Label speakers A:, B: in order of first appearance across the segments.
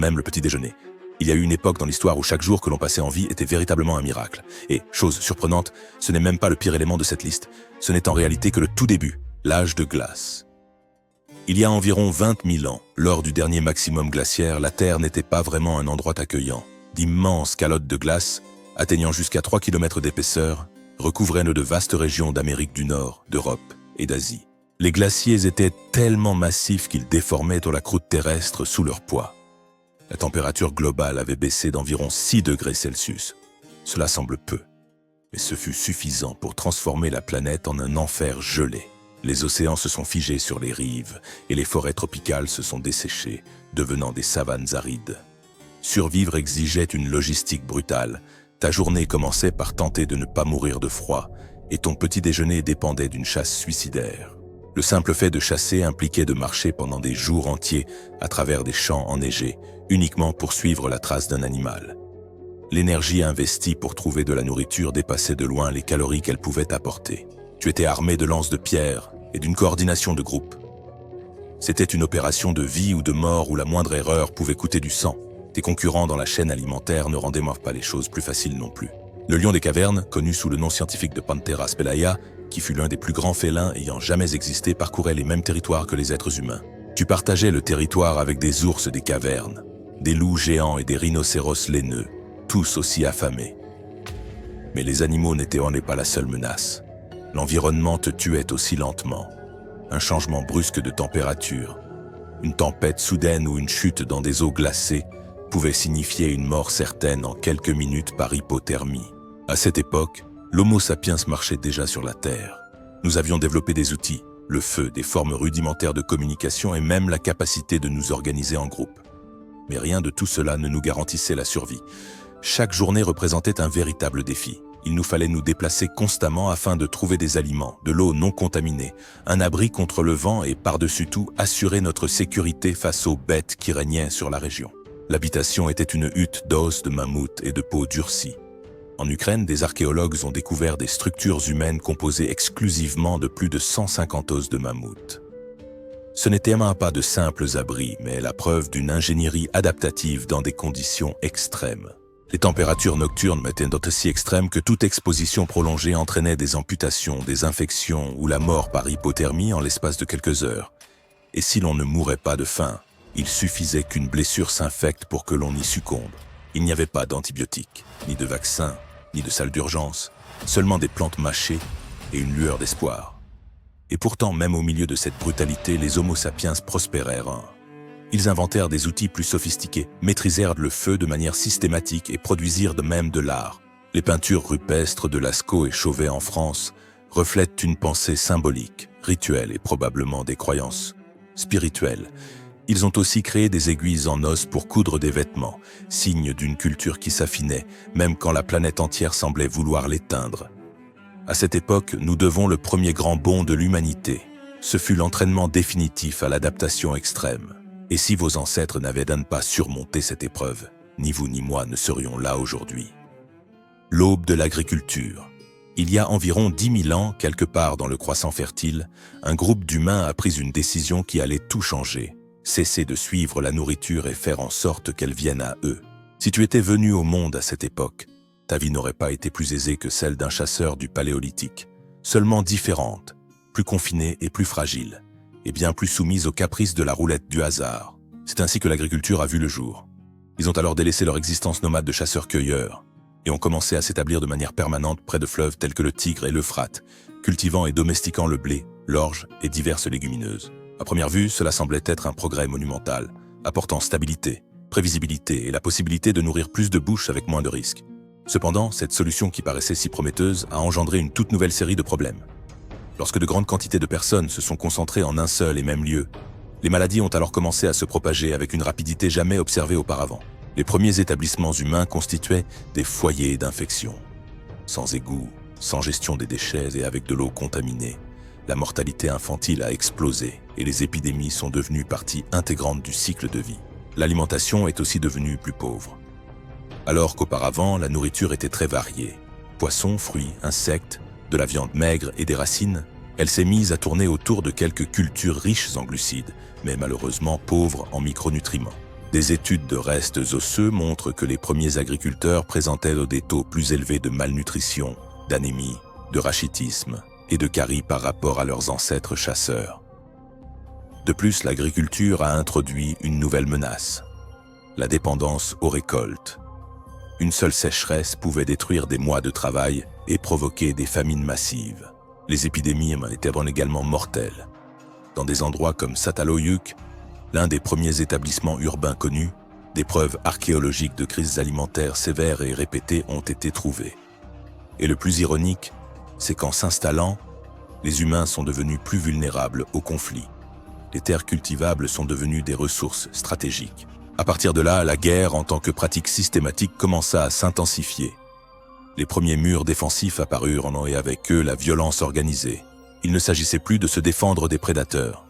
A: Même le petit déjeuner. Il y a eu une époque dans l'histoire où chaque jour que l'on passait en vie était véritablement un miracle. Et, chose surprenante, ce n'est même pas le pire élément de cette liste. Ce n'est en réalité que le tout début, l'âge de glace. Il y a environ 20 000 ans, lors du dernier maximum glaciaire, la Terre n'était pas vraiment un endroit accueillant. D'immenses calottes de glace, atteignant jusqu'à 3 km d'épaisseur, recouvraient de vastes régions d'Amérique du Nord, d'Europe et d'Asie. Les glaciers étaient tellement massifs qu'ils déformaient la croûte terrestre sous leur poids. La température globale avait baissé d'environ 6 degrés Celsius. Cela semble peu, mais ce fut suffisant pour transformer la planète en un enfer gelé. Les océans se sont figés sur les rives et les forêts tropicales se sont desséchées, devenant des savanes arides. Survivre exigeait une logistique brutale. Ta journée commençait par tenter de ne pas mourir de froid et ton petit déjeuner dépendait d'une chasse suicidaire. Le simple fait de chasser impliquait de marcher pendant des jours entiers à travers des champs enneigés, uniquement pour suivre la trace d'un animal. L'énergie investie pour trouver de la nourriture dépassait de loin les calories qu'elle pouvait apporter. Tu étais armé de lances de pierre et d'une coordination de groupe. C'était une opération de vie ou de mort où la moindre erreur pouvait coûter du sang. Tes concurrents dans la chaîne alimentaire ne rendaient pas les choses plus faciles non plus. Le lion des cavernes, connu sous le nom scientifique de Panthera spelaea, qui fut l'un des plus grands félins ayant jamais existé, parcourait les mêmes territoires que les êtres humains. Tu partageais le territoire avec des ours des cavernes, des loups géants et des rhinocéros laineux, tous aussi affamés. Mais les animaux n'étaient pas la seule menace. L'environnement te tuait aussi lentement. Un changement brusque de température, une tempête soudaine ou une chute dans des eaux glacées pouvait signifier une mort certaine en quelques minutes par hypothermie. À cette époque, l'Homo sapiens marchait déjà sur la Terre. Nous avions développé des outils, le feu, des formes rudimentaires de communication et même la capacité de nous organiser en groupe. Mais rien de tout cela ne nous garantissait la survie. Chaque journée représentait un véritable défi. Il nous fallait nous déplacer constamment afin de trouver des aliments, de l'eau non contaminée, un abri contre le vent et par-dessus tout assurer notre sécurité face aux bêtes qui régnaient sur la région. L'habitation était une hutte d'os, de mammouth et de peau durcie. En Ukraine, des archéologues ont découvert des structures humaines composées exclusivement de plus de 150 os de mammouth. Ce n'était pas de simples abris, mais la preuve d'une ingénierie adaptative dans des conditions extrêmes. Les températures nocturnes étaient aussi extrêmes que toute exposition prolongée entraînait des amputations, des infections ou la mort par hypothermie en l'espace de quelques heures. Et si l'on ne mourait pas de faim, il suffisait qu'une blessure s'infecte pour que l'on y succombe. Il n'y avait pas d'antibiotiques, ni de vaccins, ni de salles d'urgence, seulement des plantes mâchées et une lueur d'espoir. Et pourtant, même au milieu de cette brutalité, les Homo sapiens prospérèrent. Ils inventèrent des outils plus sophistiqués, maîtrisèrent le feu de manière systématique et produisirent de même de l'art. Les peintures rupestres de Lascaux et Chauvet en France reflètent une pensée symbolique, rituelle et probablement des croyances spirituelles. Ils ont aussi créé des aiguilles en os pour coudre des vêtements, signe d'une culture qui s'affinait, même quand la planète entière semblait vouloir l'éteindre. À cette époque, nous devons le premier grand bond de l'humanité. Ce fut l'entraînement définitif à l'adaptation extrême. Et si vos ancêtres n'avaient pas surmonté cette épreuve, ni vous ni moi ne serions là aujourd'hui. L'aube de l'agriculture. Il y a environ 10 000 ans, quelque part dans le croissant fertile, un groupe d'humains a pris une décision qui allait tout changer. Cesser de suivre la nourriture et faire en sorte qu'elle vienne à eux. Si tu étais venu au monde à cette époque, ta vie n'aurait pas été plus aisée que celle d'un chasseur du Paléolithique, seulement différente, plus confinée et plus fragile, et bien plus soumise aux caprices de la roulette du hasard. C'est ainsi que l'agriculture a vu le jour. Ils ont alors délaissé leur existence nomade de chasseurs-cueilleurs et ont commencé à s'établir de manière permanente près de fleuves tels que le Tigre et l'Euphrate, cultivant et domestiquant le blé, l'orge et diverses légumineuses. À première vue, cela semblait être un progrès monumental, apportant stabilité, prévisibilité et la possibilité de nourrir plus de bouches avec moins de risques. Cependant, cette solution qui paraissait si prometteuse a engendré une toute nouvelle série de problèmes. Lorsque de grandes quantités de personnes se sont concentrées en un seul et même lieu, les maladies ont alors commencé à se propager avec une rapidité jamais observée auparavant. Les premiers établissements humains constituaient des foyers d'infection. Sans égouts, sans gestion des déchets et avec de l'eau contaminée, la mortalité infantile a explosé et les épidémies sont devenues partie intégrante du cycle de vie. L'alimentation est aussi devenue plus pauvre. Alors qu'auparavant, la nourriture était très variée. Poissons, fruits, insectes, de la viande maigre et des racines, elle s'est mise à tourner autour de quelques cultures riches en glucides, mais malheureusement pauvres en micronutriments. Des études de restes osseux montrent que les premiers agriculteurs présentaient des taux plus élevés de malnutrition, d'anémie, de rachitisme et de carie par rapport à leurs ancêtres chasseurs. De plus, l'agriculture a introduit une nouvelle menace, la dépendance aux récoltes. Une seule sécheresse pouvait détruire des mois de travail et provoquer des famines massives. Les épidémies étaient également mortelles. Dans des endroits comme Çatalhöyük, l'un des premiers établissements urbains connus, des preuves archéologiques de crises alimentaires sévères et répétées ont été trouvées. Et le plus ironique, c'est qu'en s'installant, les humains sont devenus plus vulnérables aux conflits. Les terres cultivables sont devenues des ressources stratégiques. À partir de là, la guerre en tant que pratique systématique commença à s'intensifier. Les premiers murs défensifs apparurent et avec eux la violence organisée. Il ne s'agissait plus de se défendre des prédateurs.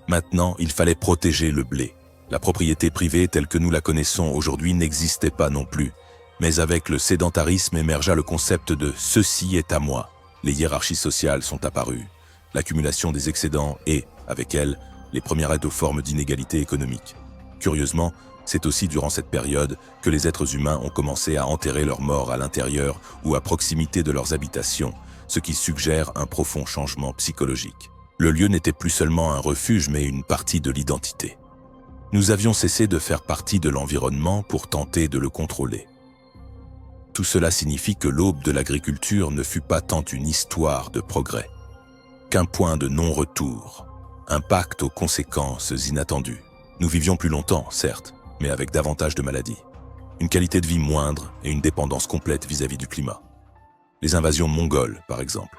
A: Maintenant, il fallait protéger le blé. La propriété privée telle que nous la connaissons aujourd'hui n'existait pas non plus. Mais avec le sédentarisme émergea le concept de « ceci est à moi ». Les hiérarchies sociales sont apparues, l'accumulation des excédents et, avec elles, les premières aides aux formes d'inégalité économique. Curieusement, c'est aussi durant cette période que les êtres humains ont commencé à enterrer leurs morts à l'intérieur ou à proximité de leurs habitations, ce qui suggère un profond changement psychologique. Le lieu n'était plus seulement un refuge mais une partie de l'identité. Nous avions cessé de faire partie de l'environnement pour tenter de le contrôler. Tout cela signifie que l'aube de l'agriculture ne fut pas tant une histoire de progrès, qu'un point de non-retour, un pacte aux conséquences inattendues. Nous vivions plus longtemps, certes, mais avec davantage de maladies, une qualité de vie moindre et une dépendance complète vis-à-vis du climat. Les invasions mongoles, par exemple.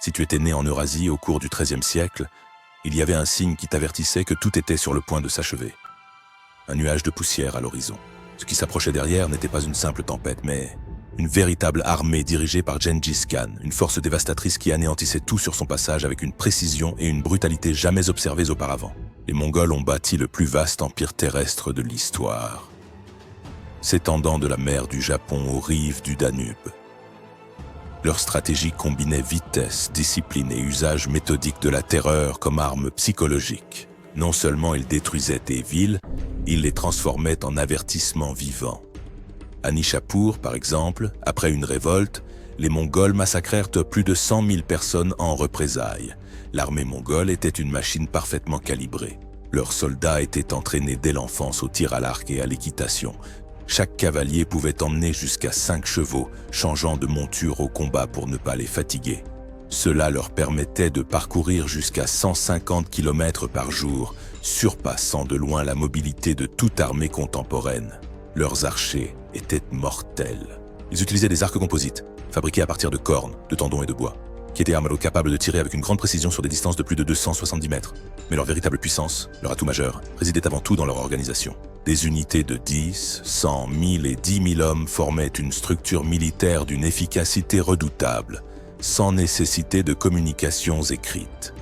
A: Si tu étais né en Eurasie au cours du XIIIe siècle, il y avait un signe qui t'avertissait que tout était sur le point de s'achever. Un nuage de poussière à l'horizon. Ce qui s'approchait derrière n'était pas une simple tempête, mais une véritable armée dirigée par Gengis Khan, une force dévastatrice qui anéantissait tout sur son passage avec une précision et une brutalité jamais observées auparavant. Les Mongols ont bâti le plus vaste empire terrestre de l'histoire, s'étendant de la mer du Japon aux rives du Danube. Leur stratégie combinait vitesse, discipline et usage méthodique de la terreur comme arme psychologique. Non seulement ils détruisaient des villes, ils les transformaient en avertissements vivants. À Nishapur, par exemple, après une révolte, les Mongols massacrèrent plus de 100 000 personnes en représailles. L'armée mongole était une machine parfaitement calibrée. Leurs soldats étaient entraînés dès l'enfance au tir à l'arc et à l'équitation. Chaque cavalier pouvait emmener jusqu'à 5 chevaux, changeant de monture au combat pour ne pas les fatiguer. Cela leur permettait de parcourir jusqu'à 150 km par jour, surpassant de loin la mobilité de toute armée contemporaine. Leurs archers étaient mortels. Ils utilisaient des arcs composites, fabriqués à partir de cornes, de tendons et de bois, qui étaient armes capables de tirer avec une grande précision sur des distances de plus de 270 mètres. Mais leur véritable puissance, leur atout majeur, résidait avant tout dans leur organisation. Des unités de 10, 100, 1000 et 10 000 hommes formaient une structure militaire d'une efficacité redoutable, sans nécessité de communications écrites.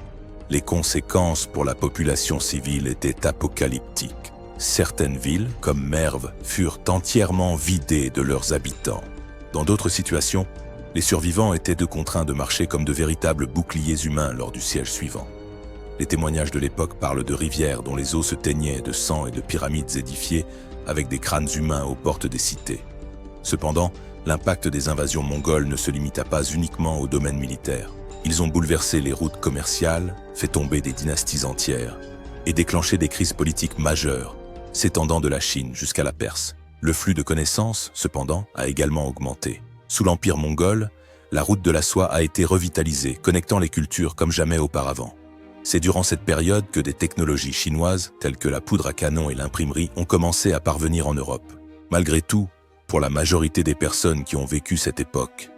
A: Les conséquences pour la population civile étaient apocalyptiques. Certaines villes, comme Merv, furent entièrement vidées de leurs habitants. Dans d'autres situations, les survivants étaient contraints de marcher comme de véritables boucliers humains lors du siège suivant. Les témoignages de l'époque parlent de rivières dont les eaux se teignaient de sang et de pyramides édifiées avec des crânes humains aux portes des cités. Cependant, l'impact des invasions mongoles ne se limita pas uniquement au domaine militaire. Ils ont bouleversé les routes commerciales, fait tomber des dynasties entières et déclenché des crises politiques majeures, s'étendant de la Chine jusqu'à la Perse. Le flux de connaissances, cependant, a également augmenté. Sous l'Empire mongol, la route de la soie a été revitalisée, connectant les cultures comme jamais auparavant. C'est durant cette période que des technologies chinoises, telles que la poudre à canon et l'imprimerie, ont commencé à parvenir en Europe. Malgré tout, pour la majorité des personnes qui ont vécu cette époque,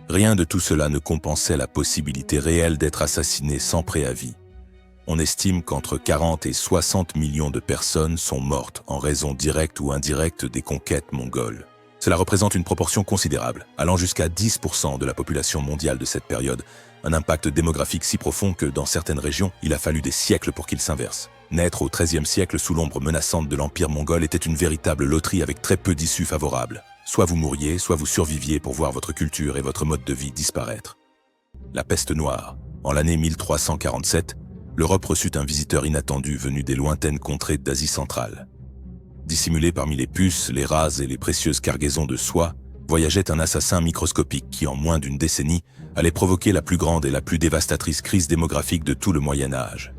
A: rien de tout cela ne compensait la possibilité réelle d'être assassiné sans préavis. On estime qu'entre 40 et 60 millions de personnes sont mortes en raison directe ou indirecte des conquêtes mongoles. Cela représente une proportion considérable, allant jusqu'à 10% de la population mondiale de cette période, un impact démographique si profond que, dans certaines régions, il a fallu des siècles pour qu'il s'inverse. Naître au XIIIe siècle sous l'ombre menaçante de l'Empire mongol était une véritable loterie avec très peu d'issues favorables. Soit vous mouriez, soit vous surviviez pour voir votre culture et votre mode de vie disparaître. La peste noire. En l'année 1347, l'Europe reçut un visiteur inattendu venu des lointaines contrées d'Asie centrale. Dissimulé parmi les puces, les râses et les précieuses cargaisons de soie, voyageait un assassin microscopique qui, en moins d'une décennie, allait provoquer la plus grande et la plus dévastatrice crise démographique de tout le Moyen-Âge.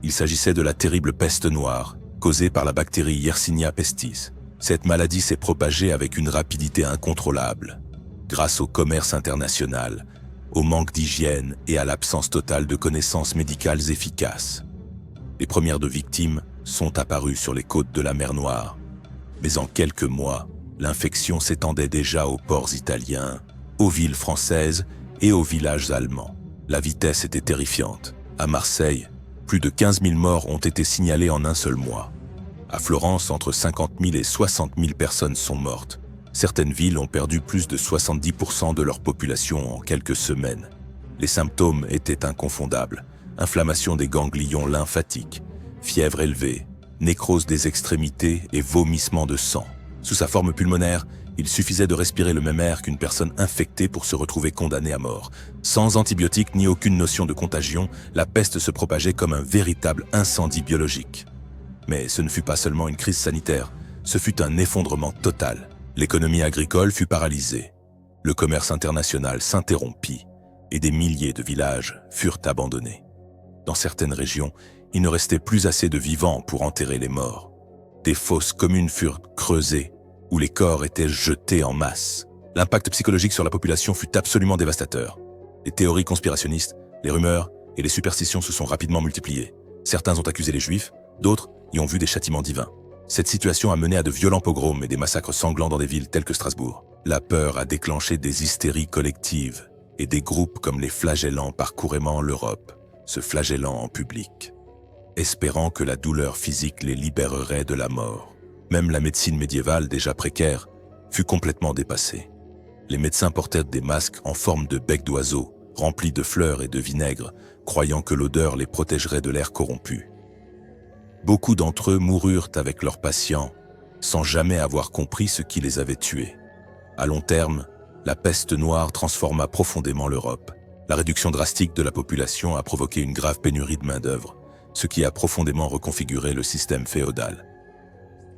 A: Il s'agissait de la terrible peste noire, causée par la bactérie Yersinia pestis. Cette maladie s'est propagée avec une rapidité incontrôlable, grâce au commerce international, au manque d'hygiène et à l'absence totale de connaissances médicales efficaces. Les premières de victimes sont apparues sur les côtes de la mer Noire, mais en quelques mois, l'infection s'étendait déjà aux ports italiens, aux villes françaises et aux villages allemands. La vitesse était terrifiante. À Marseille, plus de 15 000 morts ont été signalés en un seul mois. À Florence, entre 50 000 et 60 000 personnes sont mortes. Certaines villes ont perdu plus de 70% de leur population en quelques semaines. Les symptômes étaient inconfondables. Inflammation des ganglions lymphatiques, fièvre élevée, nécrose des extrémités et vomissement de sang. Sous sa forme pulmonaire, il suffisait de respirer le même air qu'une personne infectée pour se retrouver condamnée à mort. Sans antibiotiques ni aucune notion de contagion, la peste se propageait comme un véritable incendie biologique. Mais ce ne fut pas seulement une crise sanitaire, ce fut un effondrement total. L'économie agricole fut paralysée. Le commerce international s'interrompit et des milliers de villages furent abandonnés. Dans certaines régions, il ne restait plus assez de vivants pour enterrer les morts. Des fosses communes furent creusées, où les corps étaient jetés en masse. L'impact psychologique sur la population fut absolument dévastateur. Les théories conspirationnistes, les rumeurs et les superstitions se sont rapidement multipliées. Certains ont accusé les Juifs, d'autres y ont vu des châtiments divins. Cette situation a mené à de violents pogroms et des massacres sanglants dans des villes telles que Strasbourg. La peur a déclenché des hystéries collectives et des groupes comme les flagellants parcouraient l'Europe, se flagellant en public, espérant que la douleur physique les libérerait de la mort. Même la médecine médiévale, déjà précaire, fut complètement dépassée. Les médecins portèrent des masques en forme de bec d'oiseau, remplis de fleurs et de vinaigre, croyant que l'odeur les protégerait de l'air corrompu. Beaucoup d'entre eux moururent avec leurs patients, sans jamais avoir compris ce qui les avait tués. À long terme, la peste noire transforma profondément l'Europe. La réduction drastique de la population a provoqué une grave pénurie de main-d'œuvre, ce qui a profondément reconfiguré le système féodal.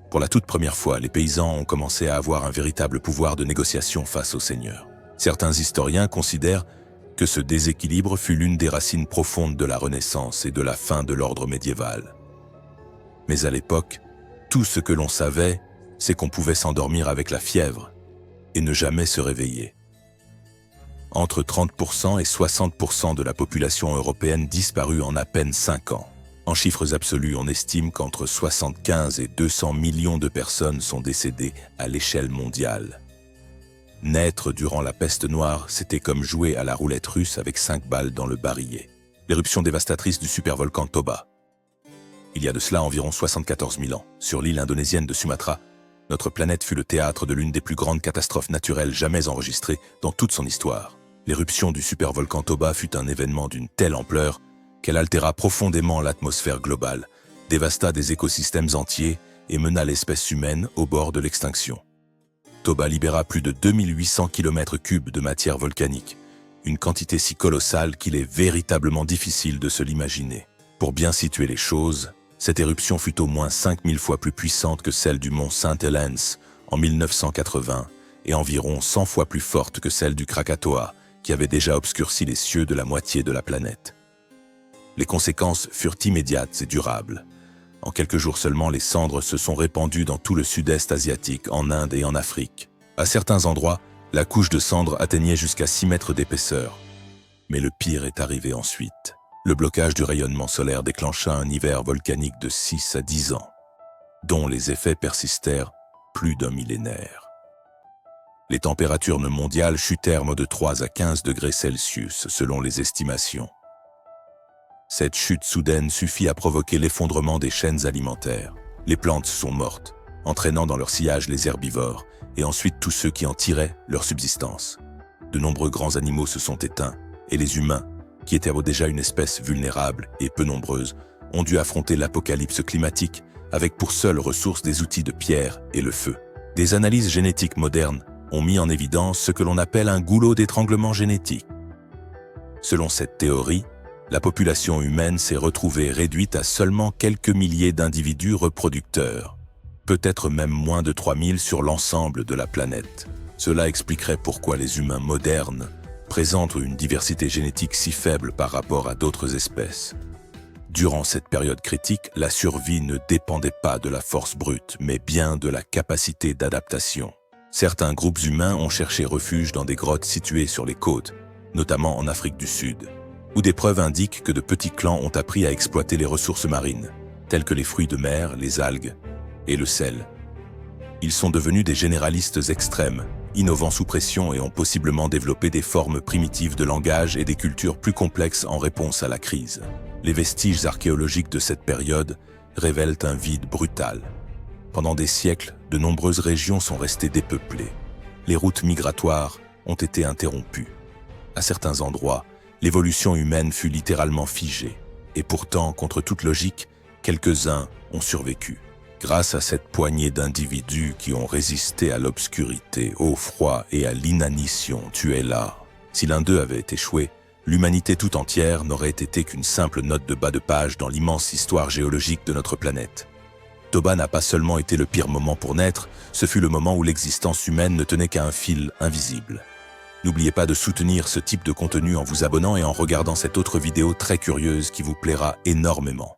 A: Pour la toute première fois, les paysans ont commencé à avoir un véritable pouvoir de négociation face aux seigneurs. Certains historiens considèrent que ce déséquilibre fut l'une des racines profondes de la Renaissance et de la fin de l'ordre médiéval. Mais à l'époque, tout ce que l'on savait, c'est qu'on pouvait s'endormir avec la fièvre et ne jamais se réveiller. Entre 30% et 60% de la population européenne disparut en à peine 5 ans. En chiffres absolus, on estime qu'entre 75 et 200 millions de personnes sont décédées à l'échelle mondiale. Naître durant la peste noire, c'était comme jouer à la roulette russe avec 5 balles dans le barillet. L'éruption dévastatrice du supervolcan Toba. Il y a de cela environ 74 000 ans, sur l'île indonésienne de Sumatra, notre planète fut le théâtre de l'une des plus grandes catastrophes naturelles jamais enregistrées dans toute son histoire. L'éruption du supervolcan Toba fut un événement d'une telle ampleur qu'elle altéra profondément l'atmosphère globale, dévasta des écosystèmes entiers et mena l'espèce humaine au bord de l'extinction. Toba libéra plus de 2800 km3 de matière volcanique, une quantité si colossale qu'il est véritablement difficile de se l'imaginer. Pour bien situer les choses, cette éruption fut au moins 5000 fois plus puissante que celle du mont St. Helens en 1980 et environ 100 fois plus forte que celle du Krakatoa, qui avait déjà obscurci les cieux de la moitié de la planète. Les conséquences furent immédiates et durables. En quelques jours seulement, les cendres se sont répandues dans tout le sud-est asiatique, en Inde et en Afrique. À certains endroits, la couche de cendres atteignait jusqu'à 6 mètres d'épaisseur. Mais le pire est arrivé ensuite. Le blocage du rayonnement solaire déclencha un hiver volcanique de 6 à 10 ans, dont les effets persistèrent plus d'un millénaire. Les températures mondiales chutèrent de 3 à 15 degrés Celsius selon les estimations. Cette chute soudaine suffit à provoquer l'effondrement des chaînes alimentaires. Les plantes sont mortes, entraînant dans leur sillage les herbivores et ensuite tous ceux qui en tiraient leur subsistance. De nombreux grands animaux se sont éteints et les humains, qui étaient déjà une espèce vulnérable et peu nombreuse, ont dû affronter l'apocalypse climatique avec pour seule ressource des outils de pierre et le feu. Des analyses génétiques modernes ont mis en évidence ce que l'on appelle un goulot d'étranglement génétique. Selon cette théorie, la population humaine s'est retrouvée réduite à seulement quelques milliers d'individus reproducteurs. peut-être même moins de 3000 sur l'ensemble de la planète. Cela expliquerait pourquoi les humains modernes présentent une diversité génétique si faible par rapport à d'autres espèces. Durant cette période critique, la survie ne dépendait pas de la force brute, mais bien de la capacité d'adaptation. Certains groupes humains ont cherché refuge dans des grottes situées sur les côtes, notamment en Afrique du Sud, où des preuves indiquent que de petits clans ont appris à exploiter les ressources marines, telles que les fruits de mer, les algues et le sel. Ils sont devenus des généralistes extrêmes, innovant sous pression et ont possiblement développé des formes primitives de langage et des cultures plus complexes en réponse à la crise. Les vestiges archéologiques de cette période révèlent un vide brutal. Pendant des siècles, de nombreuses régions sont restées dépeuplées. Les routes migratoires ont été interrompues. À certains endroits, l'évolution humaine fut littéralement figée. Et pourtant, contre toute logique, quelques-uns ont survécu. Grâce à cette poignée d'individus qui ont résisté à l'obscurité, au froid et à l'inanition, tu es là. Si l'un d'eux avait échoué, l'humanité tout entière n'aurait été qu'une simple note de bas de page dans l'immense histoire géologique de notre planète. Toba n'a pas seulement été le pire moment pour naître, ce fut le moment où l'existence humaine ne tenait qu'à un fil invisible. N'oubliez pas de soutenir ce type de contenu en vous abonnant et en regardant cette autre vidéo très curieuse qui vous plaira énormément.